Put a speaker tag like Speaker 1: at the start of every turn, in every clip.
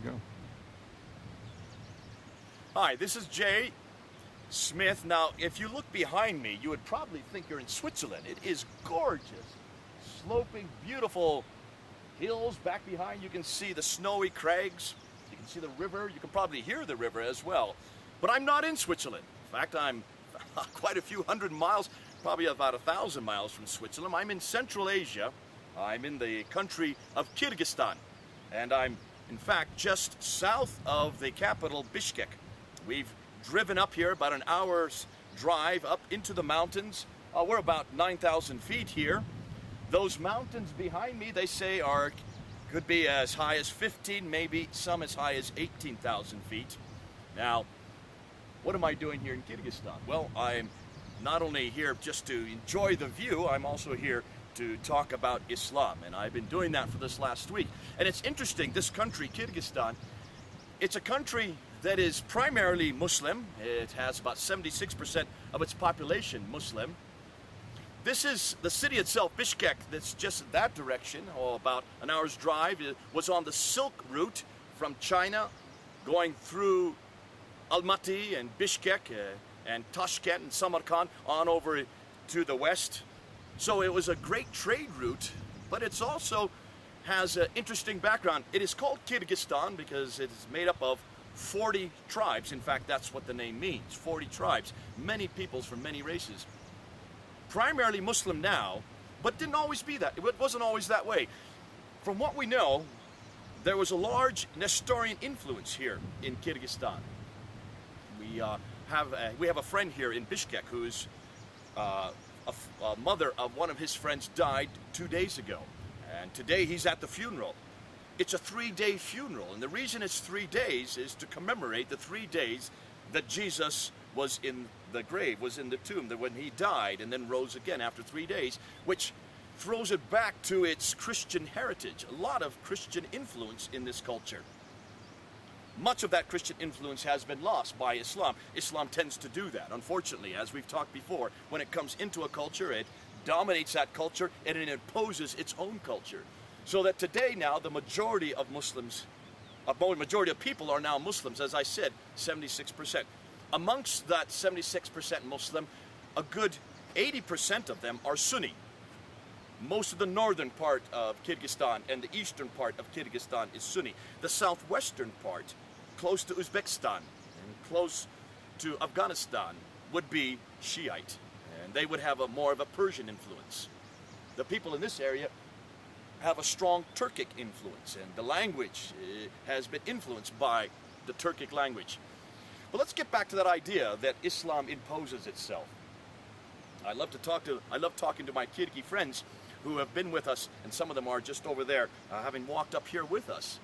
Speaker 1: go.
Speaker 2: Hi, this is Jay Smith. Now, if you look behind me, you would probably think you're in Switzerland. It is gorgeous. Sloping, beautiful hills back behind. You can see the snowy crags. You can see the river. You can probably hear the river as well. But I'm not in Switzerland. In fact, I'm quite a few hundred miles, probably about 1,000 miles from Switzerland. I'm in Central Asia. I'm in the country of Kyrgyzstan. And I'm, in fact, just south of the capital, Bishkek. We've driven up here about an hour's drive up into the mountains. We're about 9,000 feet here. Those mountains behind me, they say, could be as high as 15, maybe some as high as 18,000 feet. Now, what am I doing here in Kyrgyzstan? Well, I'm not only here just to enjoy the view, I'm also here to talk about Islam, and I've been doing that for this last week. And it's interesting, this country, Kyrgyzstan, it's a country that is primarily Muslim. It has about 76% of its population Muslim. This is the city itself, Bishkek, that's just in that direction, about an hour's drive. It was on the Silk Route from China, going through Almaty and Bishkek and Tashkent and Samarkand on over to the west. So it was a great trade route, but it's also has an interesting background. It is called Kyrgyzstan because it is made up of 40 tribes. In fact, that's what the name means, 40 tribes, many peoples from many races. Primarily Muslim now, but didn't always be that. It wasn't always that way. From what we know, there was a large Nestorian influence here in Kyrgyzstan. We have a friend here in Bishkek who's a mother of one of his friends died 2 days ago. And today he's at the funeral. It's a 3-day funeral, and the reason it's 3 days is to commemorate the 3 days that Jesus was in the grave, was in the tomb, that when he died and then rose again after 3 days, which throws it back to its Christian heritage. A lot of Christian influence in this culture. Much of that Christian influence has been lost by Islam. Islam tends to do that, unfortunately, as we've talked before. When it comes into a culture, it dominates that culture and it imposes its own culture. So that today now the majority of Muslims, majority of people are now Muslims, as I said, 76%. Amongst that 76% Muslim, a good 80% of them are Sunni. Most of the northern part of Kyrgyzstan and the eastern part of Kyrgyzstan is Sunni. The southwestern part, close to Uzbekistan and close to Afghanistan, would be Shiite. And they would have more of a Persian influence. The people in this area have a strong Turkic influence, and the language has been influenced by the Turkic language. But let's get back to that idea that Islam imposes itself. I love talking to my Kyrgyz friends who have been with us, and some of them are just over there, having walked up here with us.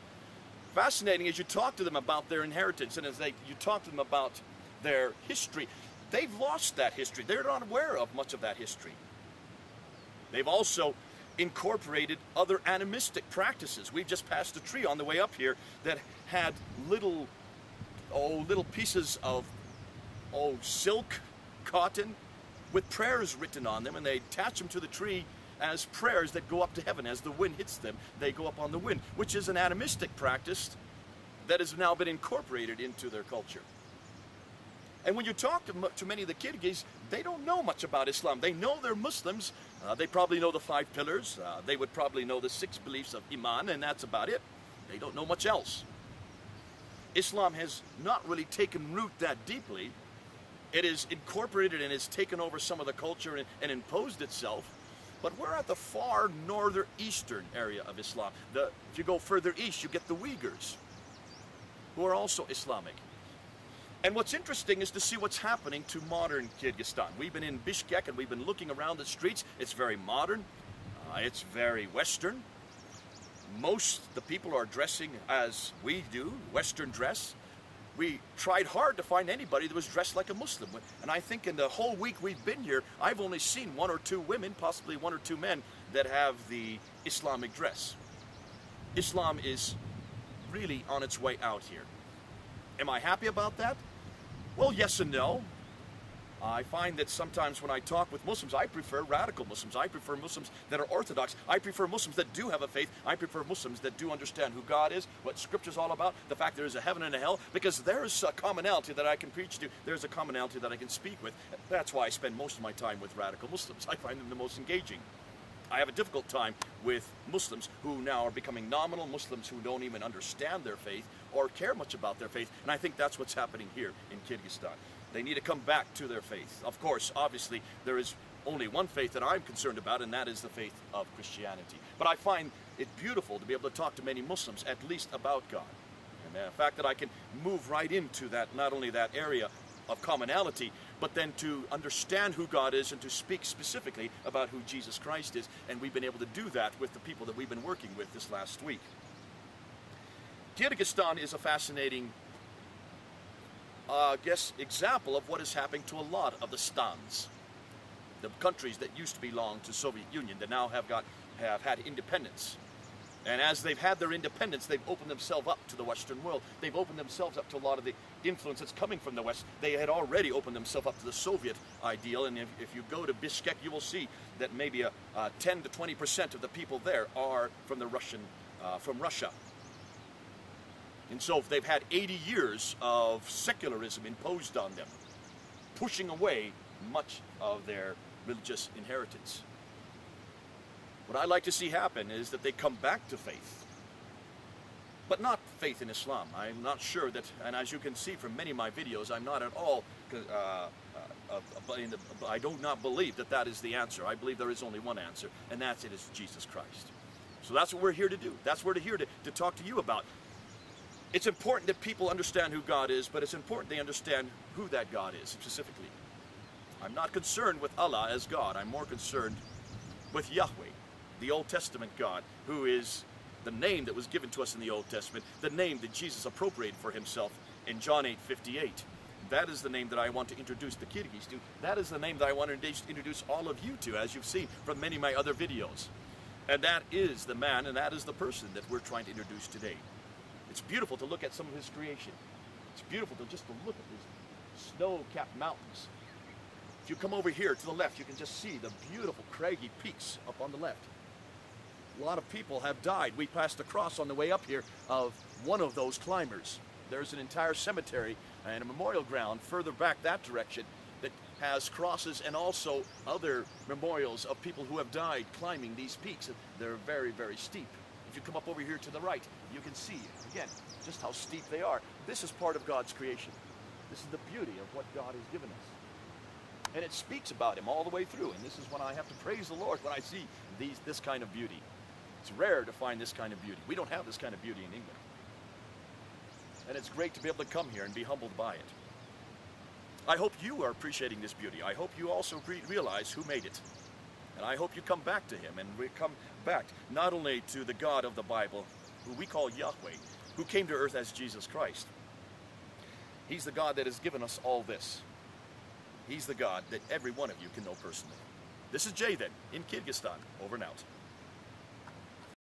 Speaker 2: Fascinating as you talk to them about their inheritance, and as you talk to them about their history, they've lost that history. They're not aware of much of that history. They've also incorporated other animistic practices. We've just passed a tree on the way up here that had little pieces of silk, cotton, with prayers written on them, and they attach them to the tree as prayers that go up to heaven. As the wind hits them, they go up on the wind, which is an animistic practice that has now been incorporated into their culture. And when you talk to many of the Kyrgyz, they don't know much about Islam. They know they're Muslims. They probably know the 5 pillars. They would probably know the 6 beliefs of Iman, and that's about it. They don't know much else. Islam has not really taken root that deeply. It is incorporated and has taken over some of the culture and imposed itself. But we're at the far northeastern area of Islam. If you go further east, you get the Uyghurs, who are also Islamic. And what's interesting is to see what's happening to modern Kyrgyzstan. We've been in Bishkek and we've been looking around the streets. It's very modern. It's very Western. Most the people are dressing as we do, Western dress. We tried hard to find anybody that was dressed like a Muslim. And I think in the whole week we've been here, I've only seen 1 or 2 women, possibly 1 or 2 men, that have the Islamic dress. Islam is really on its way out here. Am I happy about that? Well, yes and no. I find that sometimes when I talk with Muslims, I prefer radical Muslims. I prefer Muslims that are orthodox. I prefer Muslims that do have a faith. I prefer Muslims that do understand who God is, what Scripture's all about, the fact there is a heaven and a hell, because there's a commonality that I can preach to. There's a commonality that I can speak with. That's why I spend most of my time with radical Muslims. I find them the most engaging. I have a difficult time with Muslims who now are becoming nominal Muslims who don't even understand their faith or care much about their faith, and I think that's what's happening here in Kyrgyzstan. They need to come back to their faith. Of course, obviously, there is only one faith that I'm concerned about, and that is the faith of Christianity. But I find it beautiful to be able to talk to many Muslims, at least about God. And the fact that I can move right into that, not only that area of commonality, but then to understand who God is and to speak specifically about who Jesus Christ is. And we've been able to do that with the people that we've been working with this last week. Kyrgyzstan is a fascinating example of what is happening to a lot of the stans, the countries that used to belong to Soviet Union that now have had independence. And as they've had their independence, they've opened themselves up to the Western world. They've opened themselves up to a lot of the influence that's coming from the West. They had already opened themselves up to the Soviet ideal, and if you go to Bishkek, you will see that maybe 10 to 20% of the people there are from Russia. And so they've had 80 years of secularism imposed on them, pushing away much of their religious inheritance. What I'd like to see happen is that they come back to faith, but not faith in Islam. I'm not sure that, and as you can see from many of my videos, I'm not at all, I do not believe that that is the answer. I believe there is only one answer, and that's it is Jesus Christ. So that's what we're here to do. That's what we're here to talk to you about. It's important that people understand who God is, but it's important they understand who that God is specifically. I'm not concerned with Allah as God. I'm more concerned with Yahweh, the Old Testament God, who is the name that was given to us in the Old Testament, the name that Jesus appropriated for himself in John 8:58. That is the name that I want to introduce the Kyrgyz to. That is the name that I want to introduce all of you to, as you've seen from many of my other videos. And that is the man, and that is the person that we're trying to introduce today. It's beautiful to look at some of his creation. It's beautiful to look at these snow-capped mountains. If you come over here to the left, you can just see the beautiful craggy peaks up on the left. A lot of people have died. We passed across on the way up here of one of those climbers. There's an entire cemetery and a memorial ground further back that direction that has crosses and also other memorials of people who have died climbing these peaks. They're very, very steep. If you come up over here to the right, you can see, again, just how steep they are. This is part of God's creation. This is the beauty of what God has given us. And it speaks about him all the way through. And this is when I have to praise the Lord when I see this kind of beauty. It's rare to find this kind of beauty. We don't have this kind of beauty in England. And it's great to be able to come here and be humbled by it. I hope you are appreciating this beauty. I hope you also realize who made it. And I hope you come back to him, and we come back not only to the God of the Bible, who we call Yahweh, who came to earth as Jesus Christ. He's the God that has given us all this. He's the God that every one of you can know personally. This is Jay then, in Kyrgyzstan. Over and out.